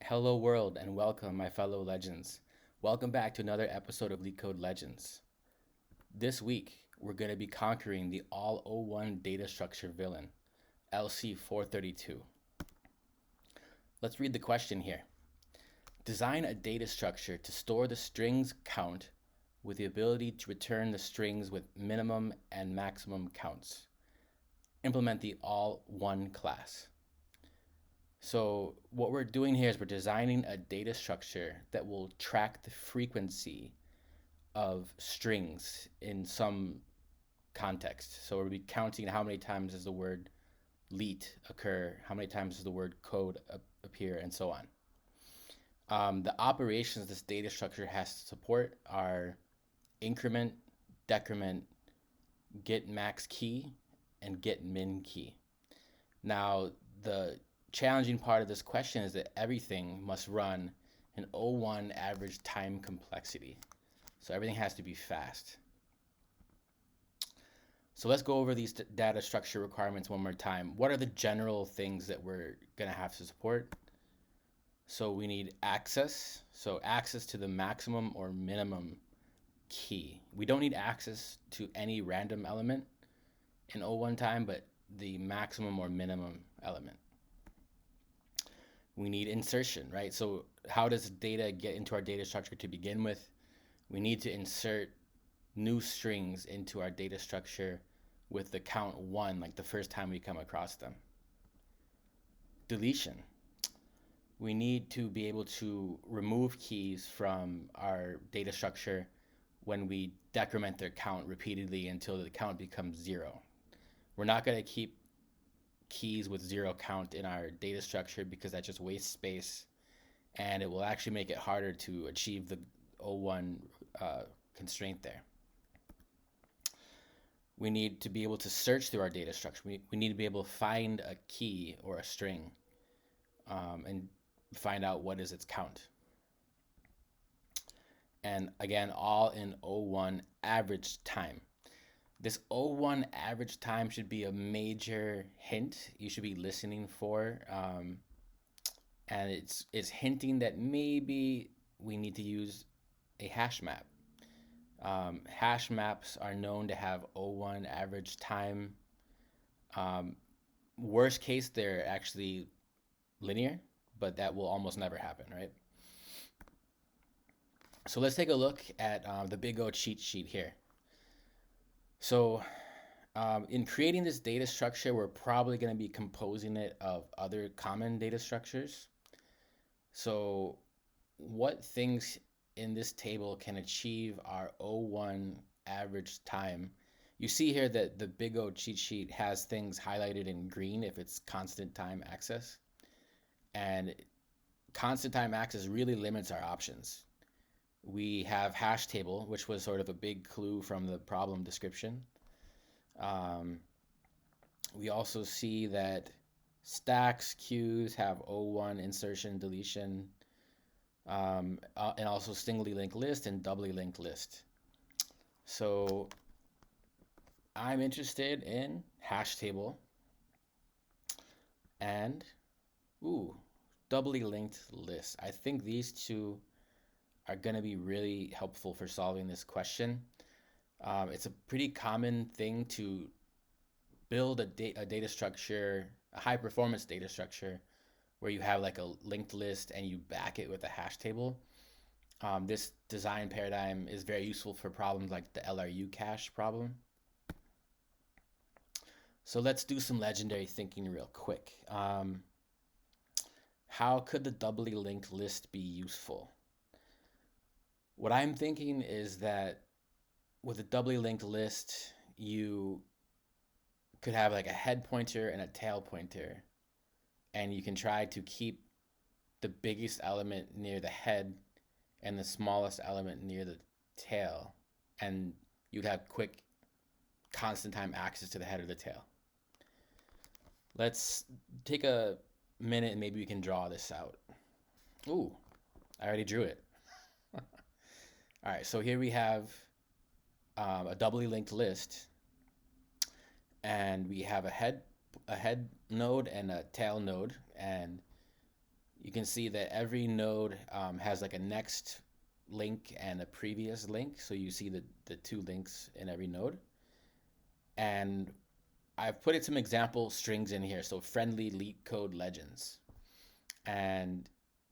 Hello world and welcome my fellow legends. Welcome back to another episode of LeetCode Legends. This week we're going to be conquering the all O1 data structure villain, LC432. Let's read the question here. Design a data structure to store the strings count with the ability to return the strings with minimum and maximum counts. Implement the all1 class. So what we're doing here is we're designing a data structure that will track the frequency of strings in some context. So we'll be counting how many times does the word leet occur, how many times does the word code appear, and so on. The operations this data structure has to support are increment, decrement, get max key, and get min key. Now, the challenging part of this question is that everything must run an O1 average time complexity. So everything has to be fast. So let's go over these data structure requirements one more time. What are the general things that we're gonna have to support? So we need access. So access to the maximum or minimum key. We don't need access to any random element in O1 time, but the maximum or minimum element. We need insertion, right? So how does data get into our data structure to begin with? We need to insert new strings into our data structure with the count 1, like the first time we come across them. Deletion. We need to be able to remove keys from our data structure when we decrement their count repeatedly until the count becomes 0. We're not going to keep keys with 0 count in our data structure because that just wastes space and it will actually make it harder to achieve the O1 constraint there. We need to be able to search through our data structure. We need to be able to find a key or a string and find out what is its count. And again, all in O1 average time. This O1 average time should be a major hint you should be listening for. And it's hinting that maybe we need to use a hash map. Hash maps are known to have O1 average time. Worst case, they're actually linear, but that will almost never happen, right? So let's take a look at the big O cheat sheet here. So in creating this data structure, we're probably going to be composing it of other common data structures. So what things in this table can achieve our O1 average time? You see here that the big O cheat sheet has things highlighted in green if it's constant time access. And constant time access really limits our options. We have hash table, which was sort of a big clue from the problem description. We also see that stacks, queues have O1 insertion, deletion, and also singly linked list and doubly linked list. So I'm interested in hash table and doubly linked list. I think these two are going to be really helpful for solving this question. It's a pretty common thing to build a data structure, a high performance data structure, where you have like a linked list and you back it with a hash table. This design paradigm is very useful for problems like the LRU cache problem. So let's do some legendary thinking real quick. How could the doubly linked list be useful? What I'm thinking is that with a doubly linked list, you could have like a head pointer and a tail pointer, and you can try to keep the biggest element near the head and the smallest element near the tail, and you'd have quick constant time access to the head or the tail. Let's take a minute and maybe we can draw this out. Ooh, I already drew it. All right, so here we have a doubly linked list, and we have a head node and a tail node, and you can see that every node has like a next link and a previous link. So you see the two links in every node. And I've put some example strings in here. So friendly LeetCode legends. And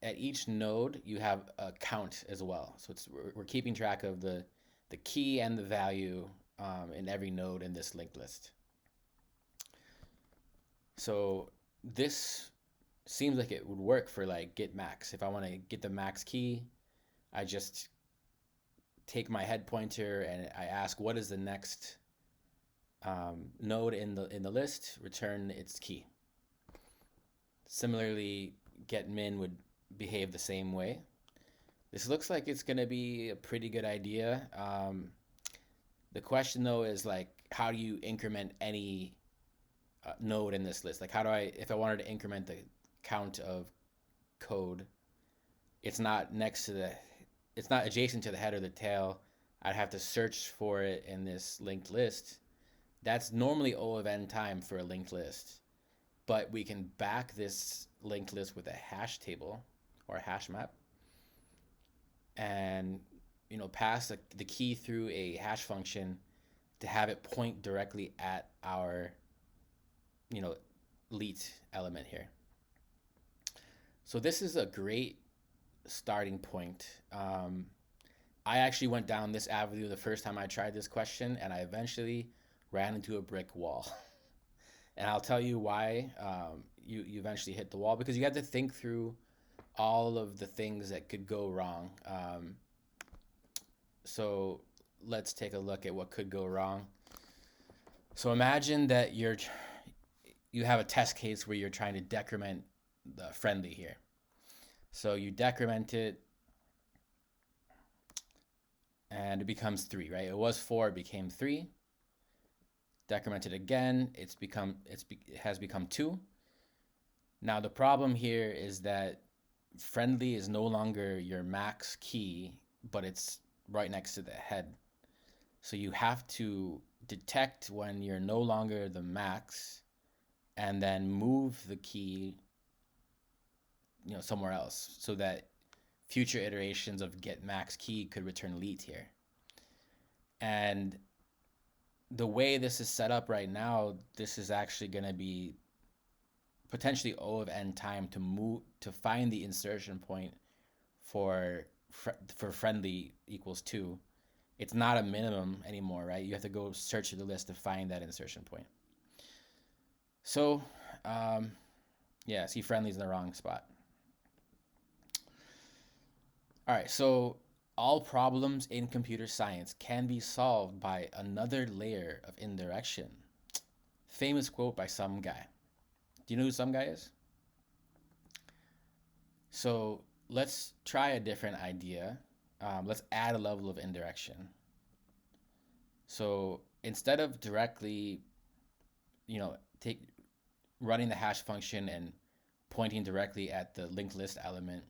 at each node, you have a count as well. So we're keeping track of the key and the value in every node in this linked list. So this seems like it would work for like get max. If I want to get the max key, I just take my head pointer and I ask what is the next node in the list, return its key. Similarly, get min would behave the same way. This looks like it's going to be a pretty good idea. The question though is like, how do you increment any node in this list? Like how do I, if I wanted to increment the count of code, it's not adjacent to the head or the tail. I'd have to search for it in this linked list. That's normally O of n time for a linked list, but we can back this linked list with a hash table or a hash map and pass the key through a hash function to have it point directly at our leet element here. So this is a great starting point. I actually went down this avenue the first time I tried this question, and I eventually ran into a brick wall. And I'll tell you why you eventually hit the wall, because you have to think through all of the things that could go wrong. So let's take a look at what could go wrong. So imagine that you have a test case where you're trying to decrement the friendly here. So you decrement it and it becomes 3, right? It was 4, it became 3. Decrement it again, it has become 2. Now the problem here is that friendly is no longer your max key, but it's right next to the head. So you have to detect when you're no longer the max and then move the key somewhere else so that future iterations of get max key could return leet here. And the way this is set up right now, this is actually going to be potentially O of n time to find the insertion point for friendly equals 2. It's not a minimum anymore, right? You have to go search through the list to find that insertion point. So, yeah, see, friendly's in the wrong spot. All right, so all problems in computer science can be solved by another layer of indirection. Famous quote by some guy. Do you know who some guy is? So let's try a different idea. Let's add a level of indirection. So instead of directly, running the hash function and pointing directly at the linked list element,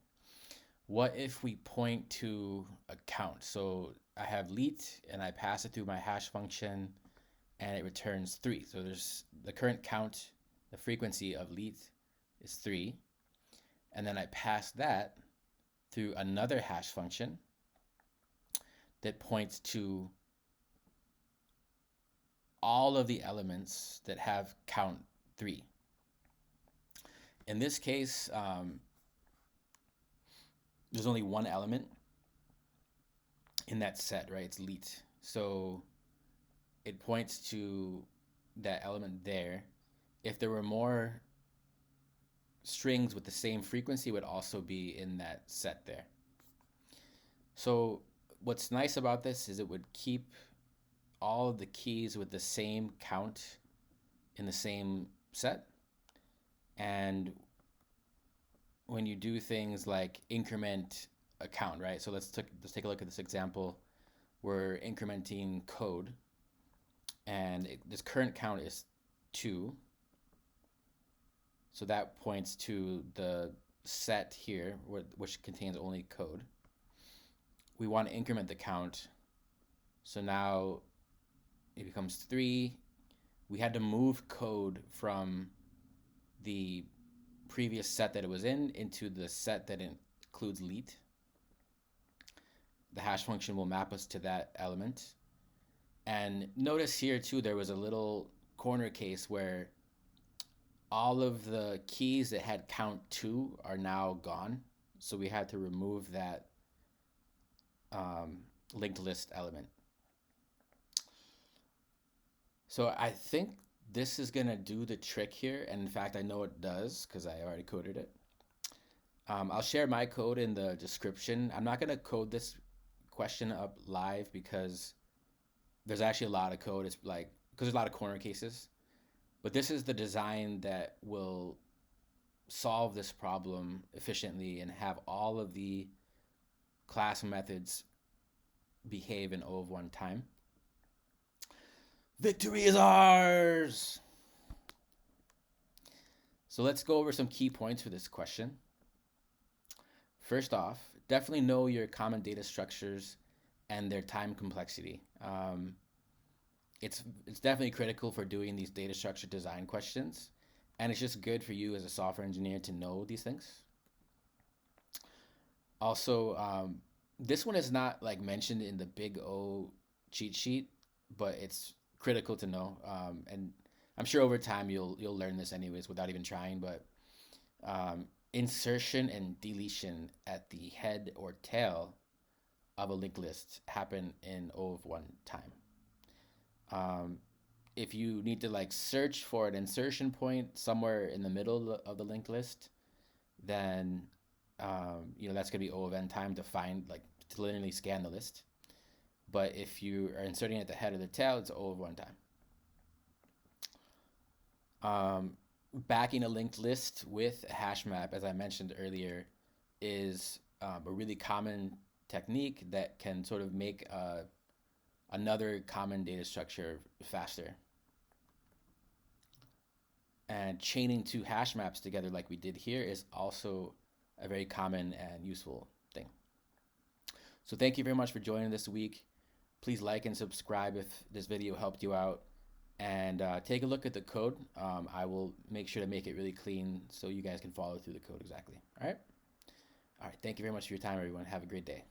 what if we point to a count? So I have leet and I pass it through my hash function and it returns 3. So there's the current count, the frequency of leet is 3. And then I pass that through another hash function that points to all of the elements that have count 3. In this case, there's only one element in that set, right? It's leet. So it points to that element there. If there were more strings with the same frequency, it would also be in that set there. So what's nice about this is it would keep all of the keys with the same count in the same set. And when you do things like increment a count, right? So let's take a look at this example. We're incrementing code, and this current count is 2. So that points to the set here, which contains only code. We want to increment the count. So now it becomes 3. We had to move code from the previous set that it was in into the set that includes Leet. The hash function will map us to that element. And notice here too, there was a little corner case where all of the keys that had count 2 are now gone. So we had to remove that linked list element. So I think this is gonna do the trick here. And in fact, I know it does because I already coded it. I'll share my code in the description. I'm not gonna code this question up live because there's actually a lot of code. It's like, because there's a lot of corner cases, but this is the design that will solve this problem efficiently and have all of the class methods behave in O of 1 time. Victory is ours! So let's go over some key points for this question. First off, definitely know your common data structures and their time complexity. It's definitely critical for doing these data structure design questions, and it's just good for you as a software engineer to know these things. Also, this one is not like mentioned in the Big O cheat sheet, but it's critical to know. And I'm sure over time you'll learn this anyways without even trying. But insertion and deletion at the head or tail of a linked list happen in O of 1 time. If you need to like search for an insertion point somewhere in the middle of the linked list, then that's gonna be O of n time to find, like, to linearly scan the list. But if you are inserting at the head or the tail, it's O of 1 time. Backing a linked list with a hash map, as I mentioned earlier, is a really common technique that can sort of make another common data structure faster. And chaining 2 hash maps together like we did here is also a very common and useful thing. So thank you very much for joining this week. Please like and subscribe if this video helped you out. And take a look at the code. I will make sure to make it really clean so you guys can follow through the code exactly. All right. Thank you very much for your time, everyone. Have a great day.